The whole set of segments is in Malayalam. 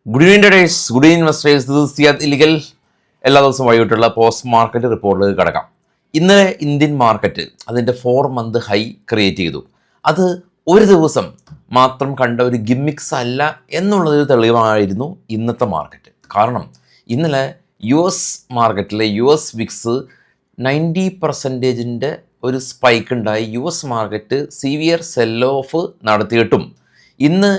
Good evening days, good evening investors. This is Siyad Illikkal. എല്ലാ ദിവസവും വൈകിട്ടുള്ള പോസ്റ്റ് മാർക്കറ്റ് റിപ്പോർട്ടിലേക്ക് കടക്കാം. ഇന്നലെ ഇന്ത്യൻ മാർക്കറ്റ് അതിൻ്റെ 4 മന്ത് ഹൈ ക്രിയേറ്റ് ചെയ്തു. അത് ഒരു ദിവസം മാത്രം കണ്ട ഒരു ഗിമ്മിക്സ് അല്ല എന്നുള്ളതൊരു തെളിവായിരുന്നു ഇന്നത്തെ മാർക്കറ്റ്. കാരണം ഇന്നലെ മാർക്കറ്റിലെ വിക്സ് 90% ഒരു സ്പൈക്ക് ഉണ്ടായി. മാർക്കറ്റ് സിവിയർ സെൽ ഓഫ് നടത്തിയിട്ടും ഇന്ന്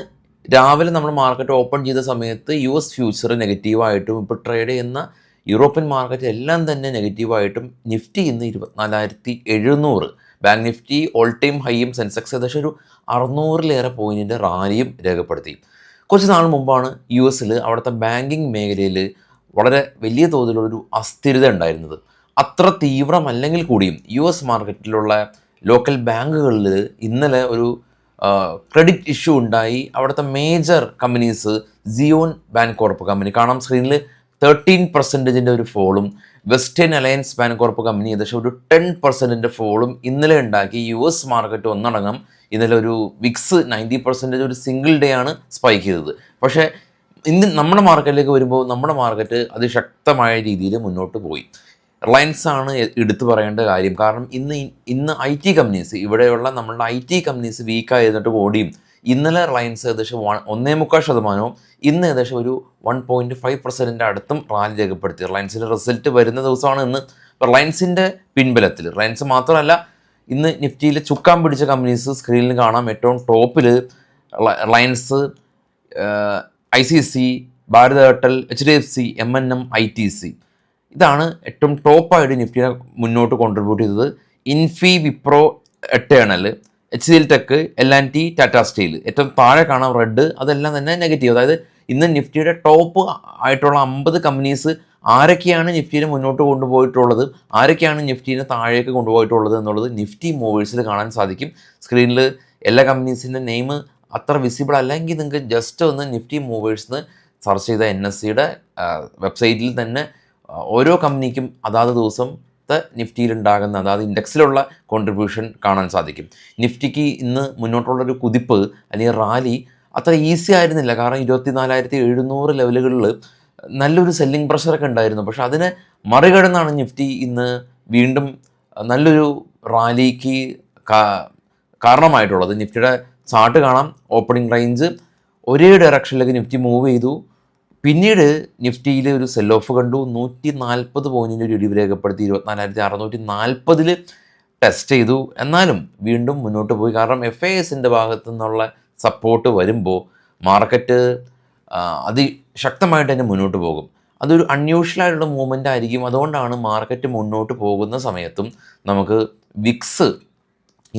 രാവിലെ നമ്മൾ മാർക്കറ്റ് ഓപ്പൺ ചെയ്ത സമയത്ത് ഫ്യൂച്ചർ നെഗറ്റീവായിട്ടും ഇപ്പോൾ ട്രേഡ് ചെയ്യുന്ന യൂറോപ്യൻ മാർക്കറ്റ് എല്ലാം തന്നെ നെഗറ്റീവായിട്ടും നിഫ്റ്റി ഇന്ന് 24,700, ബാങ്ക് നിഫ്റ്റി ഓൾ ടൈം ഹൈയും സെൻസെക്സ് ഏകദേശം ഒരു 600-ലേറെ പോയിൻറ്റിൻ്റെ റാലിയും രേഖപ്പെടുത്തി. കുറച്ച് നാൾ മുമ്പാണ് അവിടുത്തെ ബാങ്കിങ് മേഖലയിൽ വളരെ വലിയ തോതിലുള്ളൊരു അസ്ഥിരത ഉണ്ടായിരുന്നത്. അത്ര തീവ്രമല്ലെങ്കിൽ കൂടിയും മാർക്കറ്റിലുള്ള ലോക്കൽ ബാങ്കുകളിൽ ഇന്നലെ ഒരു ക്രെഡിറ്റ് ഇഷ്യൂ ഉണ്ടായി. അവിടുത്തെ മേജർ കമ്പനീസ് സിയോൺ ബാൻകോർപ്പ് കമ്പനി കാണാം സ്ക്രീനിൽ 13% ഒരു ഫോളും, വെസ്റ്റേൺ അലയൻസ് ബാൻകോർപ്പ് കമ്പനി ഏകദേശം ഒരു 10% ഫോളും ഇന്നലെ ഉണ്ടാക്കി. മാർക്കറ്റ് ഒന്നടങ്കം ഇന്നലെ ഒരു വിക്സ് 90% ഒരു സിംഗിൾ ഡേ ആണ് സ്പൈക്ക് ചെയ്തത്. പക്ഷേ ഇന്ന് നമ്മുടെ മാർക്കറ്റിലേക്ക് വരുമ്പോൾ നമ്മുടെ മാർക്കറ്റ് അതിശക്തമായ രീതിയിൽ മുന്നോട്ട് പോയി. റിലയൻസ് ആണ് എടുത്തു പറയേണ്ട കാര്യം. കാരണം ഇന്ന് ഐ ടി കമ്പനീസ്, ഇവിടെയുള്ള നമ്മളുടെ ഐ ടി കമ്പനീസ് വീക്കായിരുന്നിട്ട് കൂടിയും ഇന്നലെ റിലയൻസ് ഏകദേശം 1.25%, ഇന്ന് ഏകദേശം ഒരു 1.5% അടുത്തും റാലി രേഖപ്പെടുത്തി. റിലയൻസിൻ്റെ റിസൾട്ട് വരുന്ന ദിവസമാണ് ഇന്ന്. റിലയൻസിൻ്റെ പിൻബലത്തിൽ റിലയൻസ് മാത്രമല്ല, ഇന്ന് നിഫ്റ്റിയിൽ ചുക്കാൻ പിടിച്ച കമ്പനീസ് സ്ക്രീനിൽ കാണാം. ഏറ്റവും ടോപ്പിൽ Reliance, ICC, Bharat Airtel, HDFC, MNM, ITC. ഇതാണ് ഏറ്റവും ടോപ്പായിട്ട് നിഫ്റ്റിനെ മുന്നോട്ട് കോൺട്രിബ്യൂട്ട് ചെയ്തത്. Infy, Wipro, Eternal, HCL tech, L&T, Tata steel. ഏറ്റവും താഴെ കാണാം റെഡ്. അതെല്ലാം തന്നെ നെഗറ്റീവ്. അതായത് ഇന്ന് നിഫ്റ്റിയുടെ ടോപ്പ് ആയിട്ടുള്ള 50 കമ്പനീസ് ആരൊക്കെയാണ് നിഫ്റ്റിനെ മുന്നോട്ട് കൊണ്ടുപോയിട്ടുള്ളത്, ആരൊക്കെയാണ് നിഫ്റ്റിനെ താഴേക്ക് കൊണ്ടുപോയിട്ടുള്ളത് എന്നുള്ളത് നിഫ്റ്റി മൂവേഴ്സിൽ കാണാൻ സാധിക്കും. സ്ക്രീനിൽ എല്ലാ കമ്പനീസിൻ്റെ നെയിം അത്ര വിസിബിൾ അല്ലെങ്കിൽ നിങ്ങൾക്ക് ജസ്റ്റ് ഒന്ന് നിഫ്റ്റി മൂവേഴ്സിന് സെർച്ച് ചെയ്ത NSEയുടെ വെബ്സൈറ്റിൽ തന്നെ ഓരോ കമ്പനിക്കും അതാത് ദിവസത്തെ നിഫ്റ്റിയിലുണ്ടാകുന്ന അതായത് ഇൻഡെക്സിലുള്ള കോൺട്രിബ്യൂഷൻ കാണാൻ സാധിക്കും. നിഫ്റ്റിക്ക് ഇന്ന് മുന്നോട്ടുള്ളൊരു കുതിപ്പ് അല്ലെങ്കിൽ റാലി അത്ര ഈസി ആയിരുന്നില്ല. കാരണം 24,700 ലെവലുകളിൽ നല്ലൊരു സെല്ലിംഗ് പ്രഷറൊക്കെ ഉണ്ടായിരുന്നു. പക്ഷെ അതിനെ മറികടന്നാണ് നിഫ്റ്റി ഇന്ന് വീണ്ടും നല്ലൊരു റാലിക്ക് കാരണമായിട്ടുള്ളത്. നിഫ്റ്റിയുടെ ചാർട്ട് കാണാം. ഓപ്പണിംഗ് റേഞ്ച് ഒരേ ഡയറക്ഷനിലേക്ക് നിഫ്റ്റി മൂവ് ചെയ്തു. പിന്നീട് നിഫ്റ്റിയിൽ ഒരു സെൽ ഓഫ് കണ്ടു. 140 പോയിൻറ്റിൻ്റെ ഒരു ഇടിവ് രേഖപ്പെടുത്തി 24,640 ടെസ്റ്റ് ചെയ്തു. എന്നാലും വീണ്ടും മുന്നോട്ട് പോയി. കാരണം FISൻ്റെ ഭാഗത്തു നിന്നുള്ള സപ്പോർട്ട് വരുമ്പോൾ മാർക്കറ്റ് അതിശക്തമായിട്ട് തന്നെ മുന്നോട്ട് പോകും. അതൊരു അൺയൂഷ്വലായിട്ടുള്ള മൂവ്മെൻ്റ് ആയിരിക്കും. അതുകൊണ്ടാണ് മാർക്കറ്റ് മുന്നോട്ട് പോകുന്ന സമയത്തും നമുക്ക്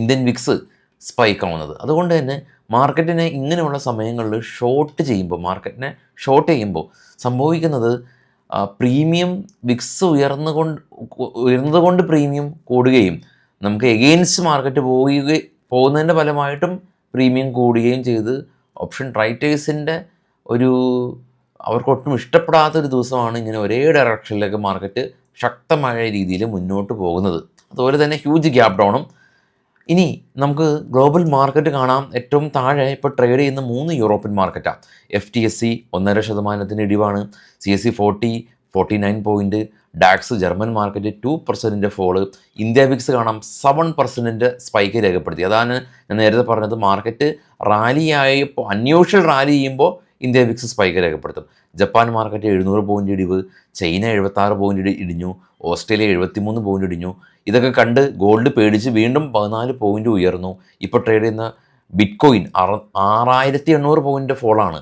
ഇന്ത്യൻ വിക്സ് സ്പൈക്ക് ആവുന്നത്. അതുകൊണ്ട് തന്നെ മാർക്കറ്റിനെ ഇങ്ങനെയുള്ള സമയങ്ങളിൽ മാർക്കറ്റിനെ ഷോർട്ട് ചെയ്യുമ്പോൾ സംഭവിക്കുന്നത് പ്രീമിയം വിക്സ് ഉയർന്നതുകൊണ്ട് പ്രീമിയം കൂടുകയും നമുക്ക് എഗെയിൻസ്റ്റ് മാർക്കറ്റ് പോകുന്നതിൻ്റെ ഫലമായിട്ടും പ്രീമിയം കൂടുകയും ചെയ്ത് ഓപ്ഷൻ റൈറ്റേഴ്സിൻ്റെ അവർക്കൊട്ടും ഇഷ്ടപ്പെടാത്തൊരു ദിവസമാണ് ഇങ്ങനെ ഒരേ ഡയറക്ഷനിലേക്ക് മാർക്കറ്റ് ശക്തമായ രീതിയിൽ മുന്നോട്ട് പോകുന്നത്. അതുപോലെ തന്നെ ഹ്യൂജ് ഗ്യാപ് ഡൗണും. ഇനി നമുക്ക് ഗ്ലോബൽ മാർക്കറ്റ് കാണാം. ഏറ്റവും താഴെ ഇപ്പോൾ ട്രേഡ് ചെയ്യുന്ന 3 യൂറോപ്യൻ മാർക്കറ്റാണ്. FTSE 1.5% ഇടിവാണ്. CAC 40 49 point. DAX German market 2% fall. India VIX കാണാം 7% സ്പൈക്ക് രേഖപ്പെടുത്തി. അതാണ് ഞാൻ നേരത്തെ പറഞ്ഞത്. മാർക്കറ്റ് റാലിയായപ്പോൾ അൺയൂഷ്വൽ റാലി ചെയ്യുമ്പോൾ ഇന്ത്യ വിക്സ് സ്പൈക്ക് രേഖപ്പെടുത്തും. ജപ്പാൻ മാർക്കറ്റ് 700 പോയിൻറ്റ് ഇടിവ്. ചൈന 76 പോയിൻറ്റ് ഇടിഞ്ഞു. ഓസ്ട്രേലിയ 73 പോയിൻറ്റ് ഇടിഞ്ഞു. ഇതൊക്കെ കണ്ട് ഗോൾഡ് പേടിച്ച് വീണ്ടും 14 പോയിൻറ്റ് ഉയർന്നു. ഇപ്പോൾ ട്രേഡ് ചെയ്യുന്ന ബിറ്റ്കോയിൻ 6,800 പോയിൻറ്റ് ഫോളാണ്.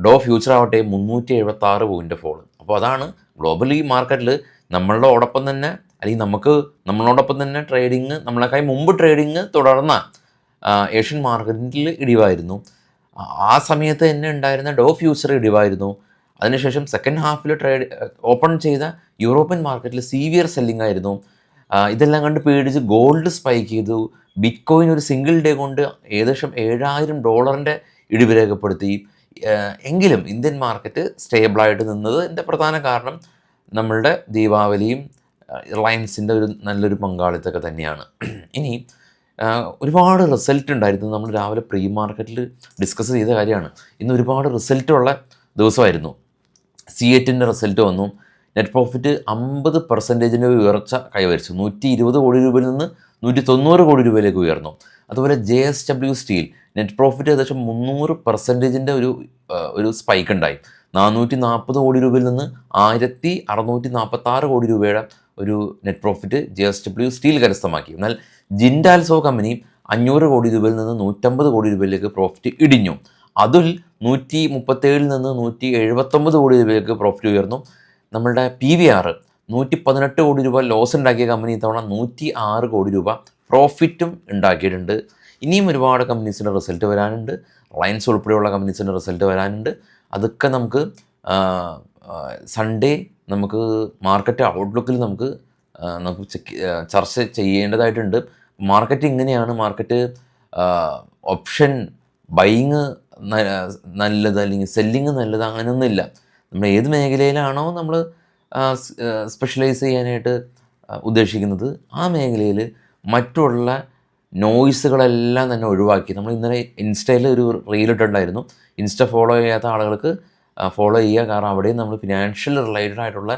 ഡോ ഫ്യൂച്ചർ ആവട്ടെ 376 പോയിൻറ്റ് ഫോള്. അപ്പോൾ അതാണ് ഗ്ലോബലി മാർക്കറ്റിൽ നമ്മളോടൊപ്പം തന്നെ നമ്മളെക്കായി മുമ്പ് ട്രേഡിങ് തുടർന്ന ഏഷ്യൻ മാർക്കറ്റിൽ ഇടിവായിരുന്നു. ആ സമയത്ത് തന്നെ ഉണ്ടായിരുന്ന ഡോ ഫ്യൂച്ചർ ഇടിവായിരുന്നു. അതിനുശേഷം സെക്കൻഡ് ഹാഫിൽ ഓപ്പൺ ചെയ്ത യൂറോപ്യൻ മാർക്കറ്റിൽ സീവിയർ സെല്ലിംഗ് ആയിരുന്നു. ഇതെല്ലാം കണ്ട് പേടിച്ച് ഗോൾഡ് സ്പൈക്ക് ചെയ്തു. ബിറ്റ്കോയിൻ ഒരു സിംഗിൾ ഡേ കൊണ്ട് ഏകദേശം $7,000 ഇടിവ് രേഖപ്പെടുത്തി. എങ്കിലും ഇന്ത്യൻ മാർക്കറ്റ് സ്റ്റേബിളായിട്ട് നിന്നതിൻ്റെ പ്രധാന കാരണം നമ്മളുടെ ദീപാവലിയും റിലയൻസിൻ്റെ നല്ലൊരു പങ്കാളിത്തമൊക്കെ തന്നെയാണ്. ഇനി ഒരുപാട് റിസൾട്ട് ഉണ്ടായിരുന്നു. നമ്മൾ രാവിലെ പ്രീ മാർക്കറ്റിൽ ഡിസ്കസ് ചെയ്ത കാര്യമാണ്. ഇന്ന് ഒരുപാട് റിസൾട്ടുള്ള ദിവസമായിരുന്നു. C8ൻ്റെ റിസൾട്ട് വന്നു. നെറ്റ് പ്രോഫിറ്റ് 50% ഉയർച്ച കൈവരിച്ചു. 120 കോടി രൂപയിൽ നിന്ന് 190 കോടി രൂപയിലേക്ക് ഉയർന്നു. അതുപോലെ JSW സ്റ്റീൽ നെറ്റ് പ്രോഫിറ്റ് ഏകദേശം 300% ഒരു സ്പൈക്ക് ഉണ്ടായി. 440 കോടി രൂപയിൽ നിന്ന് 1646 കോടി രൂപയുടെ ഒരു നെറ്റ് പ്രോഫിറ്റ് JSW സ്റ്റീൽ കരസ്ഥമാക്കി. എന്നാൽ ജിൻഡാൽസോ കമ്പനി 500 കോടി രൂപയിൽ നിന്ന് 150 കോടി രൂപയിലേക്ക് പ്രോഫിറ്റ് ഇടിഞ്ഞു. അതിൽ 137 നിന്ന് 179 കോടി രൂപയിലേക്ക് പ്രോഫിറ്റ് ഉയർന്നു. നമ്മളുടെ PVR 118 കോടി രൂപ ലോസ് ഉണ്ടാക്കിയ കമ്പനി ഇത്തവണ 106 കോടി രൂപ പ്രോഫിറ്റും ഉണ്ടാക്കിയിട്ടുണ്ട്. ഇനിയും ഒരുപാട് കമ്പനീസിൻ്റെ റിസൾട്ട് വരാനുണ്ട്. റിലയൻസ് ഉൾപ്പെടെയുള്ള കമ്പനീസിൻ്റെ റിസൾട്ട് വരാനുണ്ട്. അതൊക്കെ നമുക്ക് സൺഡേ നമുക്ക് മാർക്കറ്റ് ഔട്ട്ലുക്കിൽ നമുക്ക് ചർച്ച ചെയ്യേണ്ടതായിട്ടുണ്ട്. മാർക്കറ്റ് ഇങ്ങനെയാണ്. മാർക്കറ്റ് ഓപ്ഷൻ ബൈയിങ് നല്ലത് അല്ലെങ്കിൽ സെല്ലിങ് നല്ലത് അങ്ങനെയൊന്നുമില്ല. നമ്മൾ ഏത് മേഖലയിലാണോ നമ്മൾ സ്പെഷ്യലൈസ് ചെയ്യാനായിട്ട് ഉദ്ദേശിക്കുന്നത് ആ മേഖലയിൽ മറ്റുള്ള നോയ്സുകളെല്ലാം തന്നെ ഒഴിവാക്കി. നമ്മൾ ഇന്നലെ ഇൻസ്റ്റയിൽ ഒരു റീൽ ഇട്ടിട്ടുണ്ടായിരുന്നു. ഇൻസ്റ്റ ഫോളോ ചെയ്യാത്ത ആളുകൾക്ക് ഫോളോ ചെയ്യുക. കാരണം അവിടെയും നമ്മൾ ഫിനാൻഷ്യൽ റിലേറ്റഡ് ആയിട്ടുള്ള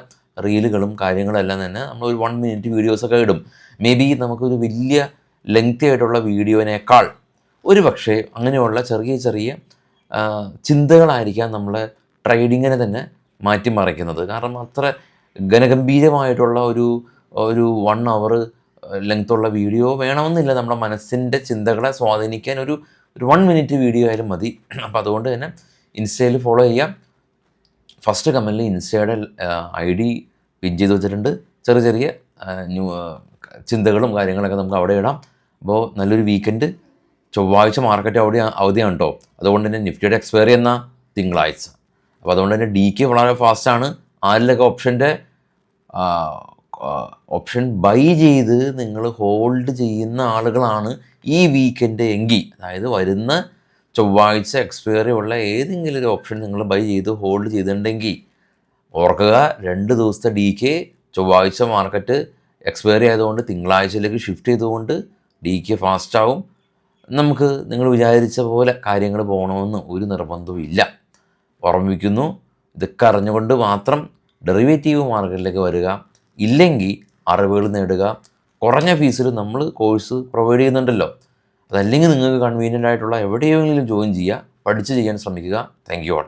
റീലുകളും കാര്യങ്ങളെല്ലാം തന്നെ നമ്മൾ ഒരു 1 മിനിറ്റ് വീഡിയോസൊക്കെ ഇടും. മേ ബി നമുക്കൊരു വലിയ ലെങ്തി ആയിട്ടുള്ള വീഡിയോനേക്കാൾ ഒരു പക്ഷേ അങ്ങനെയുള്ള ചെറിയ ചെറിയ ചിന്തകളായിരിക്കാം നമ്മളെ ട്രേഡിങ്ങിനെ തന്നെ മാറ്റിമറിക്കുന്നത്. കാരണം അത്ര ഘനഗംഭീരമായിട്ടുള്ള ഒരു 1 അവർ ലെങ്ത്തുള്ള വീഡിയോ വേണമെന്നില്ല. നമ്മുടെ മനസ്സിൻ്റെ ചിന്തകളെ സ്വാധീനിക്കാൻ ഒരു 1 മിനിറ്റ് വീഡിയോ ആയാലും മതി. അപ്പോൾ അതുകൊണ്ട് തന്നെ ഇൻസ്റ്റയിൽ ഫോളോ ചെയ്യാം. ഫസ്റ്റ് കമൻറ്റിൽ ഇൻസ്റ്റയുടെ ID പിൻ ചെയ്ത് വെച്ചിട്ടുണ്ട്. ചെറിയ ചെറിയ ചിന്തകളും കാര്യങ്ങളൊക്കെ നമുക്ക് അവിടെ ഇടാം. അപ്പോൾ നല്ലൊരു വീക്കെൻഡ്. ചൊവ്വാഴ്ച മാർക്കറ്റ് അവധിയാണ് കേട്ടോ. അതുകൊണ്ട് തന്നെ നിഫ്റ്റിയുടെ എക്സ്പയറി എന്ന തിങ്കളാഴ്ച. അപ്പോൾ അതുകൊണ്ട് തന്നെ DK വളരെ ഫാസ്റ്റാണ്. ആരിലൊക്കെ ഓപ്ഷൻ ബൈ ചെയ്ത് നിങ്ങൾ ഹോൾഡ് ചെയ്യുന്ന ആളുകളാണ് ഈ വീക്കെൻഡ് എങ്കിൽ, അതായത് വരുന്ന ചൊവ്വാഴ്ച എക്സ്പയറി ഉള്ള ഏതെങ്കിലും ഒരു ഓപ്ഷൻ നിങ്ങൾ ബൈ ചെയ്ത് ഹോൾഡ് ചെയ്തിട്ടുണ്ടെങ്കിൽ ഓർക്കുക, 2 ദിവസത്തെ DK ചൊവ്വാഴ്ച മാർക്കറ്റ് എക്സ്പയറി ആയതുകൊണ്ട് തിങ്കളാഴ്ചയിലേക്ക് ഷിഫ്റ്റ് ചെയ്തുകൊണ്ട് DK ഫാസ്റ്റാവും. നമുക്ക് നിങ്ങൾ വിചാരിച്ച പോലെ കാര്യങ്ങൾ പോകണമെന്ന് ഒരു നിർബന്ധവും ഇല്ല. ഓർമ്മിപ്പിക്കുന്നു, ഇതൊക്കെ അറിഞ്ഞുകൊണ്ട് മാത്രം ഡെറിവേറ്റീവ് മാർക്കറ്റിലേക്ക് വരിക. ഇല്ലെങ്കിൽ അറിവുകൾ നേടുക. കുറഞ്ഞ ഫീസിൽ നമ്മൾ കോഴ്സ് പ്രൊവൈഡ് ചെയ്യുന്നുണ്ടല്ലോ. അതല്ലെങ്കിൽ നിങ്ങൾക്ക് കൺവീനിയൻ്റ് ആയിട്ടുള്ള എവിടെയെങ്കിലും ജോയിൻ ചെയ്യുക, പഠിച്ച് ചെയ്യാൻ ശ്രമിക്കുക. Thank you all.